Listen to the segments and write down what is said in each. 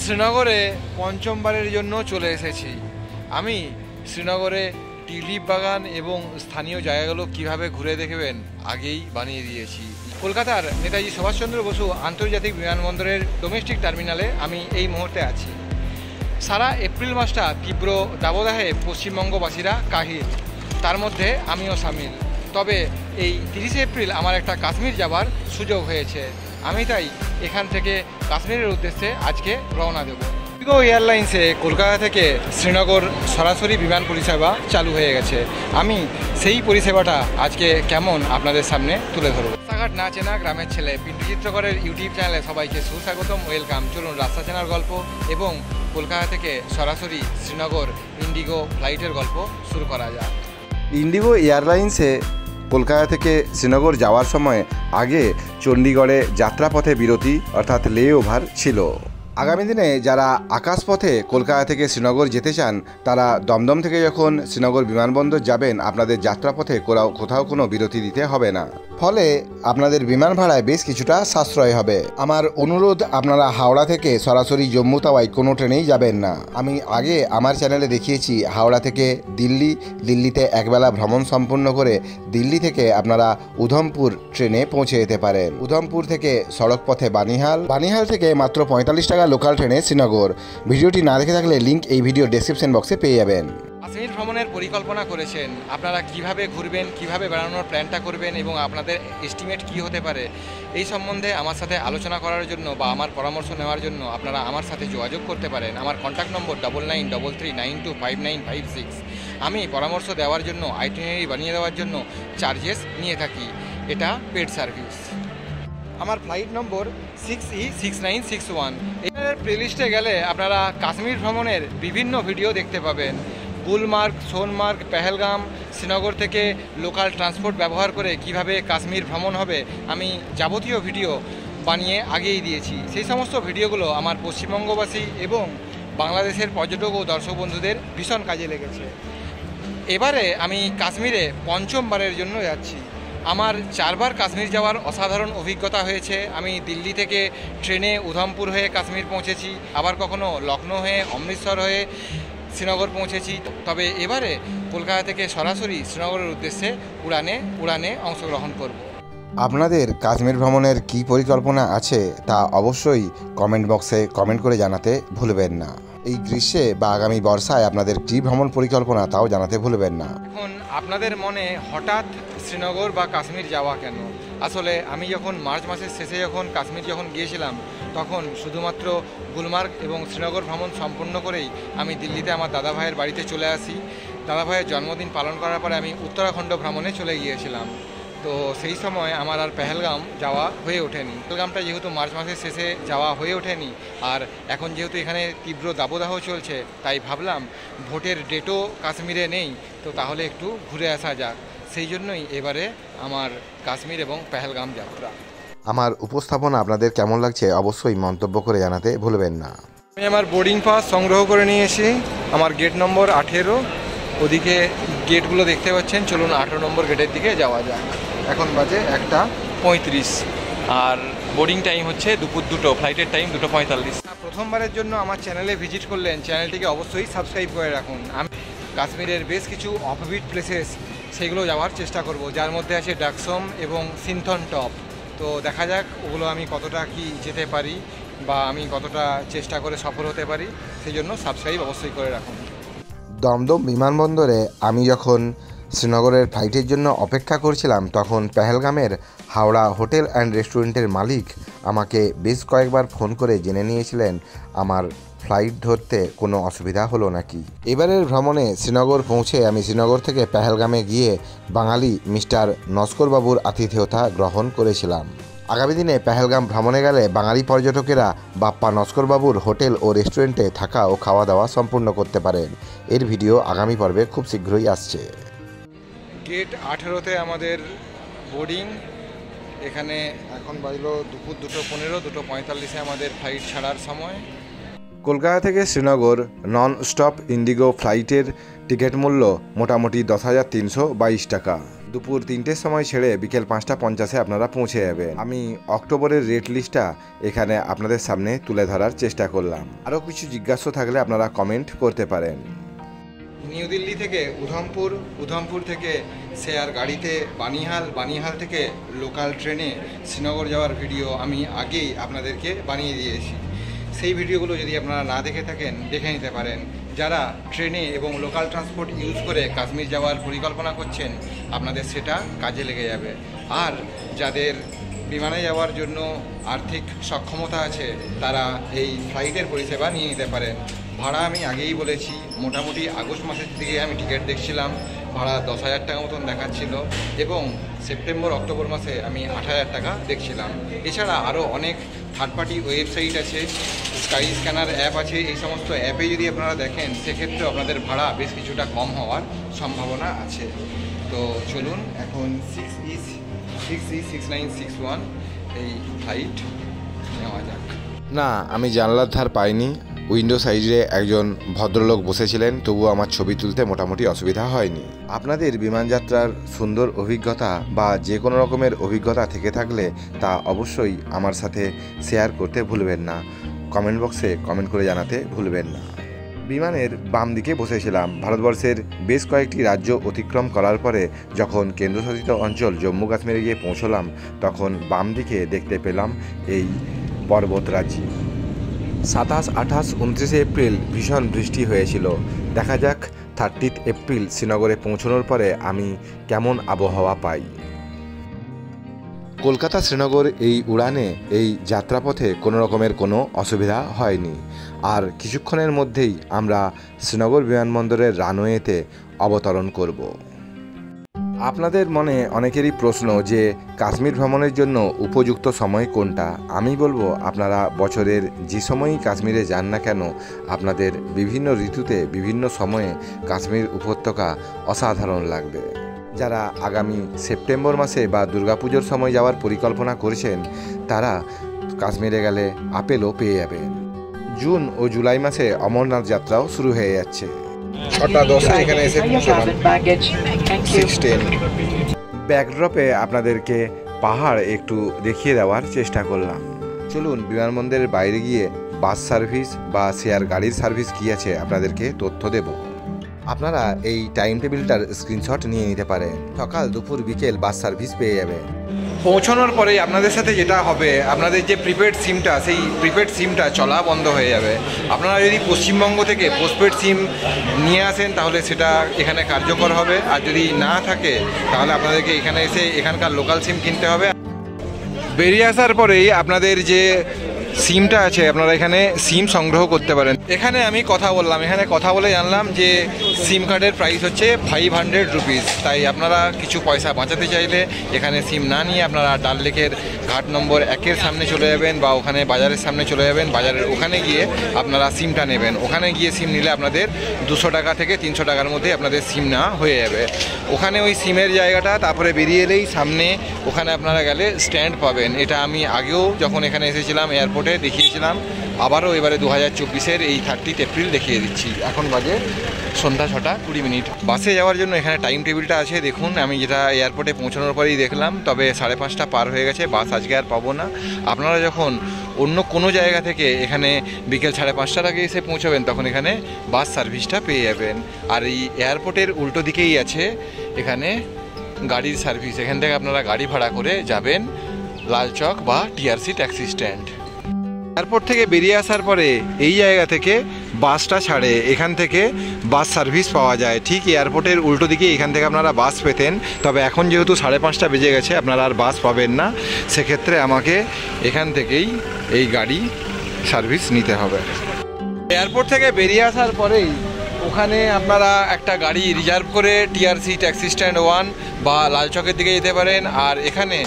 শ্রীনগরে পঞ্চমবারের জন্য চলে এসেছি। আমি শ্রীনগরে টিউলিপ বাগান এবং স্থানীয় জায়গাগুলো কিভাবে ঘুরে দেখবেন আগেই বানিয়ে দিয়েছি। কলকাতার নেতাজি সুভাষচন্দ্র বসু আন্তর্জাতিক বিমানবন্দরের ডোমেস্টিক টার্মিনালে আমি এই মুহূর্তে আছি। সারা এপ্রিল মাসটা তীব্র দাবদাহে পশ্চিমবঙ্গবাসীরা কাহিল, তার মধ্যে আমিও সামিল। তবে এই 30শে এপ্রিল আমার একটা কাশ্মীর যাবার সুযোগ হয়েছে। আমি তাই এখান থেকে কাশ্মীরের উদ্দেশ্যে আজকে রওনা দেব। ইন্ডিগো এয়ারলাইন্সে কলকাতা থেকে শ্রীনগর সরাসরি বিমান পরিষেবা চালু হয়ে গেছে। আমি সেই পরিষেবাটা আজকে কেমন আপনাদের সামনে তুলে ধরব। রাস্তাঘাট না চেনা গ্রামের ছেলে পিন্টু চিত্রকরের ইউটিউব চ্যানেলে সবাইকে সুস্বাগতম, ওয়েলকাম। চলুন রাস্তা চেনার গল্প এবং কলকাতা থেকে সরাসরি শ্রীনগর ইন্ডিগো ফ্লাইটের গল্প শুরু করা যাক। ইন্ডিগো এয়ারলাইন্সে কলকাতা থেকে শ্রীনগর যাওয়ার সময় আগে চণ্ডীগড়ে যাত্রাপথে বিরতি অর্থাৎ লেওভার ছিল। আগামী দিনে যারা আকাশপথে কলকাতা থেকে শ্রীনগর যেতে চান তারা দমদম থেকে যখন শ্রীনগর বিমানবন্দর যাবেন আপনাদের যাত্রাপথে কোথাও কোনো বিরতি দিতে হবে না, ফলে আপনাদের বিমান ভাড়ায় বেশ কিছুটা সাশ্রয় হবে। আমার অনুরোধ, আপনারা হাওড়া থেকে সরাসরি জম্মু তাওয়াই কোনো ট্রেনেই যাবেন না। আমি আগে আমার চ্যানেলে দেখিয়েছি হাওড়া থেকে দিল্লিতে একবেলা ভ্রমণ সম্পূর্ণ করে দিল্লি থেকে আপনারা উধমপুর ট্রেনে পৌঁছে যেতে পারেন। উধমপুর থেকে সড়ক পথে বানিহাল থেকে মাত্র 45 টাকা লোকাল ট্রেনে শ্রীনগর। ভিডিওটি না দেখে থাকলে লিঙ্ক এই ভিডিও ডেসক্রিপশন বক্সে পেয়ে যাবেন। কাশ্মীর ভ্রমণের পরিকল্পনা করেছেন, আপনারা কিভাবে ঘুরবেন, কিভাবে বেড়ানোর প্ল্যানটা করবেন এবং আপনাদের এস্টিমেট কি হতে পারে, এই সম্বন্ধে আমার সাথে আলোচনা করার জন্য বা আমার পরামর্শ নেওয়ার জন্য আপনারা আমার সাথে যোগাযোগ করতে পারেন। আমার কন্ট্যাক্ট নম্বর 9933925926। আমি পরামর্শ দেওয়ার জন্য, আইটিনারি বানিয়ে দেওয়ার জন্য চার্জেস নিয়ে থাকি। এটা পেড সার্ভিস। আমার ফ্লাইট নম্বর 6E6961। এর প্লেলিস্টে গেলে আপনারা কাশ্মীর ভ্রমণের বিভিন্ন ভিডিও দেখতে পাবেন। গুলমার্গ, সোনমার্গ, পেহেলগাম, শ্রীনগর থেকে লোকাল ট্রান্সপোর্ট ব্যবহার করে কিভাবে কাশ্মীর ভ্রমণ হবে আমি যাবতীয় ভিডিও বানিয়ে আগেই দিয়েছি। সেই সমস্ত ভিডিওগুলো আমার পশ্চিমবঙ্গবাসী এবং বাংলাদেশের পর্যটক ও দর্শক বন্ধুদের ভীষণ কাজে লেগেছে। এবারে আমি কাশ্মীরে পঞ্চমবারের জন্য যাচ্ছি। আমার 4বার কাশ্মীর যাওয়ার অসাধারণ অভিজ্ঞতা হয়েছে। আমি দিল্লি থেকে ট্রেনে উধমপুর হয়ে কাশ্মীর পৌঁছেছি, আবার কখনো লখনৌ হয়ে অমৃতসর হয়ে শ্রীনগর পৌঁছেছি। তবে এবারে কলকাতা থেকে সরাসরি শ্রীনগরের উদ্দেশ্যে উড়ানে অংশগ্রহণ করব। আপনাদের কাশ্মীর ভ্রমণের কী পরিকল্পনা আছে তা অবশ্যই কমেন্ট বক্সে কমেন্ট করে জানাতে ভুলবেন না। এই গ্রীষ্মে বা আগামী বর্ষায় আপনাদের কী ভ্রমণ পরিকল্পনা তাও জানাতে ভুলবেন না। এখন আপনাদের মনে হঠাৎ শ্রীনগর বা কাশ্মীর যাওয়া কেন? আসলে আমি যখন মার্চ মাসের শেষে কাশ্মীর গিয়েছিলাম তখন শুধুমাত্র গুলমার্গ এবং শ্রীনগর ভ্রমণ সম্পূর্ণ করেই আমি দিল্লিতে আমার দাদা ভাইয়ের বাড়িতে চলে আসি। দাদা ভাইয়ের জন্মদিন পালন করার পরে আমি উত্তরাখণ্ড ভ্রমণে চলে গিয়েছিলাম। তো সেই সময় আমার আর পেহেলগাম যাওয়া হয়ে ওঠেনি। পেহেলগামটা যেহেতু মার্চ মাসের শেষে যাওয়া হয়ে ওঠেনি, আর এখন যেহেতু এখানে তীব্র দাবদাহ চলছে, তাই ভাবলাম ভোটের ডেটও কাশ্মীরে নেই, তো তাহলে একটু ঘুরে আসা যাক। সেই জন্যই এবারে আমার কাশ্মীর এবং পেহেলগাম যাত্রা। আমার উপস্থাপনা আপনাদের কেমন লাগছে অবশ্যই মন্তব্য করে জানাতে ভুলবেন না। আমি আমার বোর্ডিং পাস সংগ্রহ করে নিয়েছি। আমার গেট নম্বর 18। ওদিকে গেটগুলো দেখতে পাচ্ছেন। চলুন 18 নম্বর গেটের দিকে যাওয়া যাক। এখন বাজে 1:35 আর বোর্ডিং টাইম হচ্ছে দুপুর 2টো, ফ্লাইটের টাইম 2:45। প্রথমবারের জন্য আমার চ্যানেলে ভিজিট করলেন, চ্যানেলটিকে অবশ্যই সাবস্ক্রাইব করে রাখুন। আমি কাশ্মীরের বেশ কিছু অফবিট প্লেসেস সেগুলো যাওয়ার চেষ্টা করব, যার মধ্যে আছে ডাকসম এবং সিনথন টপ। তো দেখা যাক ওগুলো আমি কতটা কি যেতে পারি বা আমি কতটা চেষ্টা করে সফল হতে পারি, সেই জন্য সাবস্ক্রাইব অবশ্যই করে রাখুন। দমদম বিমানবন্দরে আমি যখন শ্রীনগরের ফ্লাইটের জন্য অপেক্ষা করছিলাম তখন পেহেলগামের হাওড়া হোটেল অ্যান্ড রেস্টুরেন্টের মালিক আমাকে বেশ কয়েকবার ফোন করে জেনে নিয়েছিলেন আমার ফ্লাইট ধরতে কোনো অসুবিধা হলো নাকি। এবারের ভ্রমণে শ্রীনগর পৌঁছে আমি শ্রীনগর থেকে পেহেলগামে গিয়ে বাঙালি মিস্টার নস্করবাবুর আতিথেয়তা গ্রহণ করেছিলাম। আগামী দিনে পেহেলগাম ভ্রমণে গেলে বাঙালি পর্যটকেরা বাপ্পা নস্করবাবুর হোটেল ও রেস্টুরেন্টে থাকা ও খাওয়া দাওয়া সম্পূর্ণ করতে পারেন। এর ভিডিও আগামী পর্বে খুব শীঘ্রই আসছে। গেট 18তে আমাদের বোর্ডিং। এখানে এখন বাজলো দুপুর 2:15, 2:45 আমাদের ফ্লাইট ছাড়ার সময়। কলকাতা থেকে শ্রীনগর নন স্টপ ইন্ডিগো ফ্লাইটের টিকিট মূল্য মোটামুটি 10,322 টাকা। দুপুর 3টের সময় ছেড়ে বিকেল 5:50 আপনারা পৌঁছে যাবেন। আমি অক্টোবরের রেট লিস্টটা এখানে আপনাদের সামনে তুলে ধরার চেষ্টা করলাম। আরও কিছু জিজ্ঞাসা থাকলে আপনারা কমেন্ট করতে পারেন। নিউ দিল্লি থেকে উধমপুর থেকে শেয়ার গাড়িতে বানিহাল থেকে লোকাল ট্রেনে শ্রীনগর যাওয়ার ভিডিও আমি আগেই আপনাদেরকে বানিয়ে দিয়েছি। সেই ভিডিওগুলো যদি আপনারা না দেখে থাকেন দেখে নিতে পারেন। যারা ট্রেনে এবং লোকাল ট্রান্সপোর্ট ইউজ করে কাশ্মীর যাওয়ার পরিকল্পনা করছেন আপনাদের সেটা কাজে লেগে যাবে। আর যাদের বিমানে যাওয়ার জন্য আর্থিক সক্ষমতা আছে তারা এই ফ্লাইটের পরিষেবা নিয়ে নিতে পারেন। ভাড়া আমি আগেই বলেছি, মোটামুটি আগস্ট মাসের দিকে আমি টিকিট দেখছিলাম, ভাড়া 10,000 টাকা মতন দেখাচ্ছিল এবং সেপ্টেম্বর অক্টোবর মাসে আমি 8,000 টাকা দেখছিলাম। এছাড়া আরও অনেক থার্ড পার্টি ওয়েবসাইট আছে, স্কাই স্ক্যানার অ্যাপ আছে। এই সমস্ত অ্যাপে যদি আপনারা দেখেন সেক্ষেত্রে আপনাদের ভাড়া বেশ কিছুটা কম হওয়ার সম্ভাবনা আছে। তো চলুন এখন 6E6961 এই ফ্লাইট নেওয়া যাক। না, আমি জানলার ধার পাইনি। উইন্ডো সাইডে একজন ভদ্রলোক বসেছিলেন, তবুও আমার ছবি তুলতে মোটামুটি অসুবিধা হয়নি। আপনাদের বিমানযাত্রার সুন্দর অভিজ্ঞতা বা যে কোনো রকমের অভিজ্ঞতা থেকে থাকলে তা অবশ্যই আমার সাথে শেয়ার করতে ভুলবেন না। কমেন্ট বক্সে কমেন্ট করে জানাতে ভুলবেন না। বিমানের বাম দিকে বসেছিলাম। ভারতবর্ষের বেশ কয়েকটি রাজ্য অতিক্রম করার পরে যখন কেন্দ্রশাসিত অঞ্চল জম্মু কাশ্মীরে গিয়ে পৌঁছলাম তখন বাম দিকে দেখতে পেলাম এই পর্বতরাজি। 27, 28, 29 এপ্রিল ভীষণ বৃষ্টি হয়েছিল। দেখা যাক 30 এপ্রিল শ্রীনগরে পৌঁছানোর পরে আমি কেমন আবহাওয়া পাই। কলকাতা শ্রীনগর এই উড়ানে এই যাত্রাপথে কোনো রকমের কোনো অসুবিধা হয়নি। আর কিছুক্ষণের মধ্যেই আমরা শ্রীনগর বিমানবন্দরের রানওয়েতে অবতরণ করব। আপনাদের মনে অনেকেরই প্রশ্ন যে কাশ্মীর ভ্রমণের জন্য উপযুক্ত সময় কোনটা। আমি বলবো আপনারা বছরের যে সময়ই কাশ্মীরে যান না কেন আপনাদের বিভিন্ন ঋতুতে বিভিন্ন সময়ে কাশ্মীর উপত্যকা অসাধারণ লাগবে। যারা আগামী সেপ্টেম্বর মাসে বা দুর্গাপুজোর সময় যাওয়ার পরিকল্পনা করেছেন তারা কাশ্মীরে গেলে আপেলও পেয়ে যাবেন। জুন ও জুলাই মাসে অমরনাথ যাত্রাও শুরু হয়ে যাচ্ছে। 6:10 এখানে এসে পৌঁছলাম। 6:10 ব্যাকড্রপে আপনাদেরকে পাহাড় একটু দেখিয়ে দেওয়ার চেষ্টা করলাম। চলুন বিমানবন্দরের বাইরে গিয়ে বাস সার্ভিস বা শেয়ার গাড়ির সার্ভিস কী আছে আপনাদেরকে তথ্য দেব। আপনারা এই টাইম টেবিলটার স্ক্রিনশট নিয়ে নিতে পারেন। সকাল দুপুর বিকেল বাস সার্ভিস পেয়ে যাবেন। পৌঁছানোর পরে আপনাদের সাথে যেটা হবে, আপনাদের যে প্রিপেড সিমটা সেই প্রিপেড সিমটা চলা বন্ধ হয়ে যাবে। আপনারা যদি পশ্চিমবঙ্গ থেকে পোস্টপেড সিম নিয়ে আসেন তাহলে সেটা এখানে কার্যকর হবে, আর যদি না থাকে তাহলে আপনাদেরকে এখানে এসে এখানকার লোকাল সিম কিনতে হবে। বেরিয়ে আসার পরেই আপনাদের যে সিমটা আছে আপনারা এখানে সিম সংগ্রহ করতে পারেন। এখানে আমি কথা বললাম, এখানে কথা বলে জানলাম যে সিম কার্ডের প্রাইস হচ্ছে 500 রুপিস। তাই আপনারা কিছু পয়সা বাঁচাতে চাইলে এখানে সিম না নিয়ে আপনারা ডাল লেকের ঘাট নম্বর 1-এর সামনে চলে যাবেন বা ওখানে বাজারের সামনে চলে যাবেন। বাজারের ওখানে গিয়ে আপনারা সিমটা নেবেন। ওখানে গিয়ে সিম নিলে আপনাদের 200 টাকা থেকে 300 টাকার মধ্যে আপনাদের সিম না হয়ে যাবে। ওখানে ওই সিমের জায়গাটা তারপরে বেরিয়ে এলেই সামনে ওখানে আপনারা গেলে স্ট্যান্ড পাবেন। এটা আমি আগেও যখন এখানে এসেছিলাম এয়ারপোর্টে দেখিয়েছিলাম, আবারও এবারে 2024-এর এই 30 এপ্রিল দেখিয়ে দিচ্ছি। এখন বাজে সন্ধ্যা 6:20। বাসে যাওয়ার জন্য এখানে টাইম টেবিলটা আছে দেখুন। আমি যেটা এয়ারপোর্টে পৌঁছানোর পরেই দেখলাম, তবে 5:30 পার হয়ে গেছে, বাস আজকে আর পাবো না। আপনারা যখন অন্য কোনো জায়গা থেকে এখানে বিকেল 5:30টার আগে এসে পৌঁছাবেন তখন এখানে বাস সার্ভিসটা পেয়ে যাবেন। আর এই এয়ারপোর্টের উল্টো দিকেই আছে এখানে গাড়ির সার্ভিস। এখান থেকে আপনারা গাড়ি ভাড়া করে যাবেন লালচক বা টিআরসি ট্যাক্সি স্ট্যান্ড। এয়ারপোর্ট থেকে বেরিয়ে আসার পরে এই জায়গা থেকে বাসটা ছাড়ে, এখান থেকে বাস সার্ভিস পাওয়া যায়। ঠিক এয়ারপোর্টের উল্টো দিকে এখান থেকে আপনারা বাস পেতেন, তবে এখন যেহেতু 5:30 বেজে গেছে আপনারা আর বাস পাবেন না। সেক্ষেত্রে আমাকে এখান থেকেই এই গাড়ি সার্ভিস নিতে হবে। এয়ারপোর্ট থেকে বেরিয়ে আসার পরেই ওখানে আপনারা একটা গাড়ি রিজার্ভ করে টিআরসি ট্যাক্সি স্ট্যান্ড 1 বা লালচকের দিকে যেতে পারেন। আর এখানে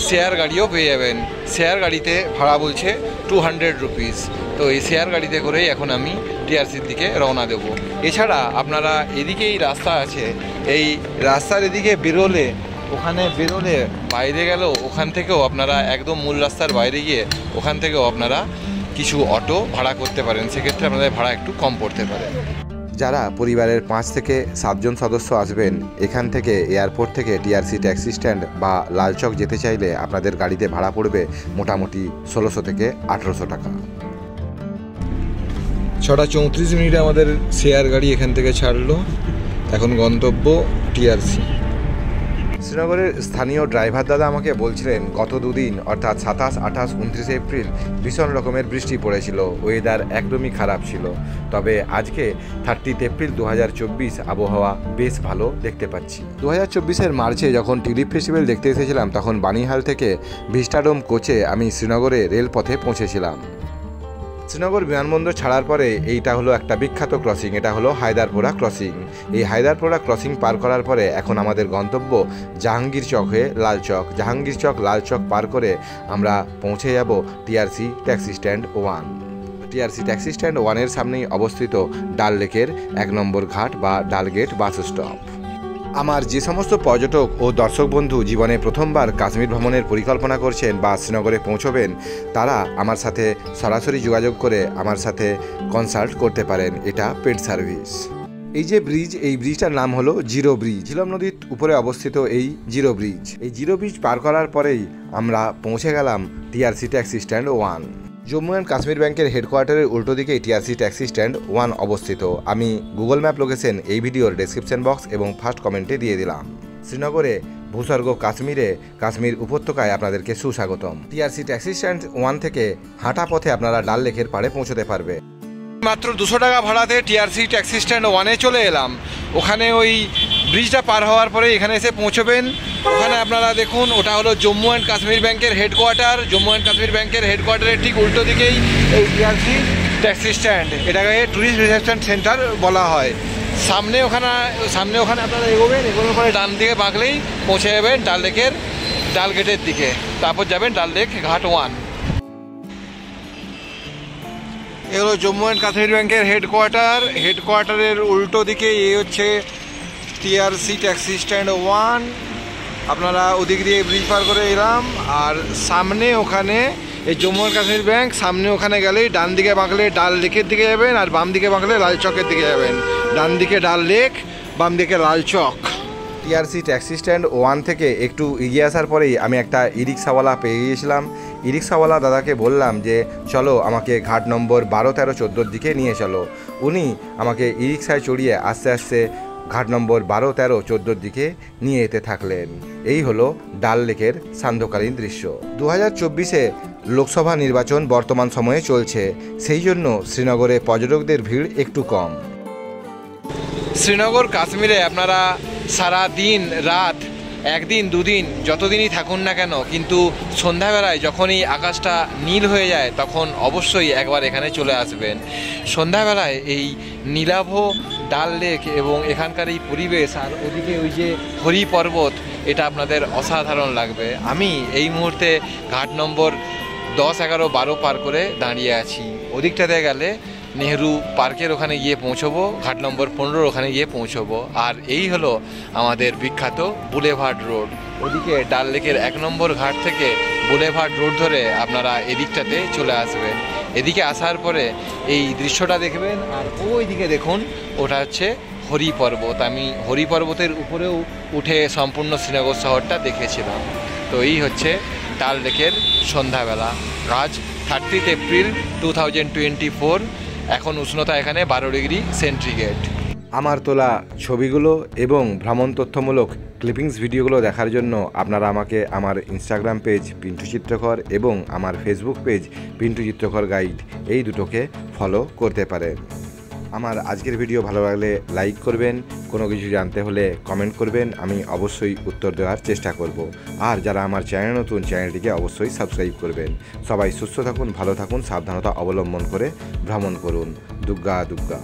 শেয়ার গাড়িও পেয়ে যাবেন। শেয়ার গাড়িতে ভাড়া বলছে 200 রুপিস। তো এই শেয়ার গাড়িতে করেই এখন আমি টিআরসির দিকে রওনা দেব। এছাড়া আপনারা এদিকেই রাস্তা আছে, এই রাস্তার এদিকে বেরোলে বাইরে গেলেও ওখান থেকেও আপনারা একদম মূল রাস্তার বাইরে গিয়ে ওখান থেকেও আপনারা কিছু অটো ভাড়া করতে পারেন। সেক্ষেত্রে আপনাদের ভাড়া একটু কম পড়তে পারে। যারা পরিবারের 5 থেকে 7 জন সদস্য আসবেন, এখান থেকে এয়ারপোর্ট থেকে টিআরসি ট্যাক্সি স্ট্যান্ড বা লালচক যেতে চাইলে আপনাদের গাড়িতে ভাড়া পড়বে মোটামুটি 1600 থেকে 1800 টাকা। 6:34 আমাদের শেয়ার গাড়ি এখান থেকে ছাড়লো। এখন গন্তব্য টিআরসি। শ্রীনগরের স্থানীয় ড্রাইভার দাদা আমাকে বলছিলেন গত দুদিন অর্থাৎ 27, 28, 29 এপ্রিল ভীষণ রকমের বৃষ্টি পড়েছিল, ওয়েদার একদমই খারাপ ছিল। তবে আজকে 30 এপ্রিল 2024 আবহাওয়া বেশ ভালো দেখতে পাচ্ছি। 2024-এর মার্চে যখন টিউলিপ ফেস্টিভ্যাল দেখতে এসেছিলাম তখন বানিহাল থেকে ভিস্টাডোম কোচে আমি শ্রীনগরে রেলপথে পৌঁছেছিলাম। শ্রীনগর বিমানবন্দর ছাড়ার পরে এইটা হলো একটা বিখ্যাত ক্রসিং, এটা হলো হায়দারপোরা ক্রসিং। এই হায়দারপোরা ক্রসিং পার করার পরে এখন আমাদের গন্তব্য জাহাঙ্গীর চক হয়ে লালচক। জাহাঙ্গীর চক লালচক পার করে আমরা পৌঁছে যাব TRC taxi stand 1। TRC taxi stand 1-এর সামনেই অবস্থিত ডাল লেকের 1 নম্বর ঘাট বা ডালগেট বাস স্টপ। আমার যে সমস্ত পর্যটক ও দর্শক বন্ধু জীবনে প্রথমবার কাশ্মীর ভ্রমণের পরিকল্পনা করছেন বা শ্রীনগরে পৌঁছবেন, তারা আমার সাথে সরাসরি যোগাযোগ করে আমার সাথে কনসাল্ট করতে পারেন। এটা পেড সার্ভিস। এই যে ব্রিজ, এই ব্রিজটার নাম হলো জিরো ব্রিজ। ঝিলম নদীর উপরে অবস্থিত এই জিরো ব্রিজ। এই জিরো ব্রিজ পার করার পরেই আমরা পৌঁছে গেলাম TRC taxi stand 1। Jammu and Kashmir ব্যাংকের হেডকোয়ার্টারের উল্টো দিকেই টিআরসি ট্যাক্সি স্ট্যান্ড 1 অবস্থিত। আমি গুগল ম্যাপ লোকেশন এই ভিডিওর ডেসক্রিপশন বক্স এবং ফার্স্ট কমেন্টে দিয়ে দিলাম। শ্রীনগরে ভূস্বর্গ কাশ্মীরে, কাশ্মীর উপত্যকায় আপনাদেরকে সুস্বাগতম। টিআরসি ট্যাক্সি স্ট্যান্ড 1 থেকে হাঁটা পথে আপনারা ডাল লেকের পাড়ে পৌঁছতে পারবে। মাত্র 200 টাকা ভাড়াতে টিআরসি ট্যাক্সি স্ট্যান্ড 1-এ চলে এলাম। ওখানে ওই ব্রিজটা পার হওয়ার পরে এখানে এসে পৌঁছবেন। ওখানে আপনারা দেখুন, ওটা হলো জম্মু অ্যান্ড কাশ্মীর ব্যাংকের হেডকোয়ার্টার। জম্মু অ্যান্ড কাশ্মীর ব্যাংকের হেডকোয়ার্টারের ঠিক উল্টো দিকেই এই টিআরসি ট্যাক্সি স্ট্যান্ড। এটাকে ট্যুরিস্ট রিসেপশন সেন্টার বলা হয়। সামনে ওখানে আপনারা এগোনোর পরে ডান দিকে বাঁকলেই পৌঁছে যাবেন ডাল লেকের ডাল গেটের দিকে। তারপর যাবেন ডাল লেক ঘাট 1। এগুলো জম্মু অ্যান্ড কাশ্মীর ব্যাংকের হেডকোয়ার্টারের উল্টো দিকে এই হচ্ছে টিআরসি ট্যাক্সি স্ট্যান্ড 1। আপনারা ওদিক দিয়ে ব্রিজ পার করে এলাম। আর সামনে ওখানে এই জম্মু অ্যান্ড কাশ্মীর ব্যাংক, সামনে ওখানে গেলেই ডান দিকে বাঁকলে ডাল লেকের দিকে যাবেন, আর বাম দিকে বাঁকলে লালচকের দিকে যাবেন। ডান দিকে ডাল লেক, বাম দিকে লালচক। টিআরসি ট্যাক্সি স্ট্যান্ড 1 থেকে একটু এগিয়ে আসার পরেই আমি একটা ই রিক্সাওয়ালা পেয়ে গিয়েছিলাম। ই রিক্সাওয়ালা দাদাকে বললাম যে চলো আমাকে ঘাট নম্বর 12, 13, 14 দিকে নিয়ে চলো। উনি আমাকে ই রিক্সায় চড়িয়ে আস্তে আস্তে ঘাট নম্বর 12, 13, 14 দিকে নিয়ে যেতে থাকলেন। এই হলো ডাল লেকের সান্ধ্যকালীন দৃশ্য। 2024-এ লোকসভা নির্বাচন বর্তমান সময়ে চলছে, সেই জন্য শ্রীনগরে পর্যটকদের ভিড় একটু কম। শ্রীনগর কাশ্মীরে আপনারা সারা দিন রাত, একদিন দুদিন যতদিনই থাকুন না কেন, কিন্তু সন্ধ্যাবেলায় যখনই আকাশটা নীল হয়ে যায় তখন অবশ্যই একবার এখানে চলে আসবেন। সন্ধ্যাবেলায় এই নীলাভ ডাল লেক এবং এখানকার এই পরিবেশ, আর ওদিকে ওই যে হরি পর্বত, এটা আপনাদের অসাধারণ লাগবে। আমি এই মুহূর্তে ঘাট নম্বর 10, 11, 12 পার করে দাঁড়িয়ে আছি। ওদিকটাতে গেলে নেহরু পার্কের ওখানে গিয়ে পৌঁছবো, ঘাট নম্বর 15 ওখানে গিয়ে পৌঁছবো। আর এই হলো আমাদের বিখ্যাত বুলেভার্ড রোড। ওদিকে ডাল লেকের 1 নম্বর ঘাট থেকে বুলেভার্ড রোড ধরে আপনারা এদিকটাতে চলে আসবেন। এদিকে আসার পরে এই দৃশ্যটা দেখবেন, আর ওই দিকে দেখুন, ওটা হচ্ছে হরি পর্বত। আমি হরি পর্বতের উপরেও উঠে সম্পূর্ণ শ্রীনগর শহরটা দেখেছিলাম। তো এই হচ্ছে ডাল লেকের সন্ধ্যাবেলা। আজ 30 এপ্রিল 2024। এখন উষ্ণতা এখানে 12 ডিগ্রি সেন্টিগ্রেড। আমার তোলা ছবিগুলো এবং ভ্রমণ তথ্যমূলক ক্লিপিংস ভিডিওগুলো দেখার জন্য আপনারা আমাকে আমার ইনস্টাগ্রাম পেজ পিন্টু চিত্রকর এবং আমার ফেসবুক পেজ পিন্টু চিত্রকর গাইড, এই দুটোকে ফলো করতে পারেন। আমার আজকের ভিডিও ভালো লাগলে লাইক করবেন, কোনো কিছু জানতে হলে কমেন্ট করবেন, আমি অবশ্যই উত্তর দেওয়ার চেষ্টা করব। আর যারা আমার চ্যানেল নতুন, চ্যানেলটিকে অবশ্যই সাবস্ক্রাইব করবেন। সবাই সুস্থ থাকুন, ভালো থাকুন, সাবধানতা অবলম্বন করে ভ্রমণ করুন। দুগ্গা দুগ্গা।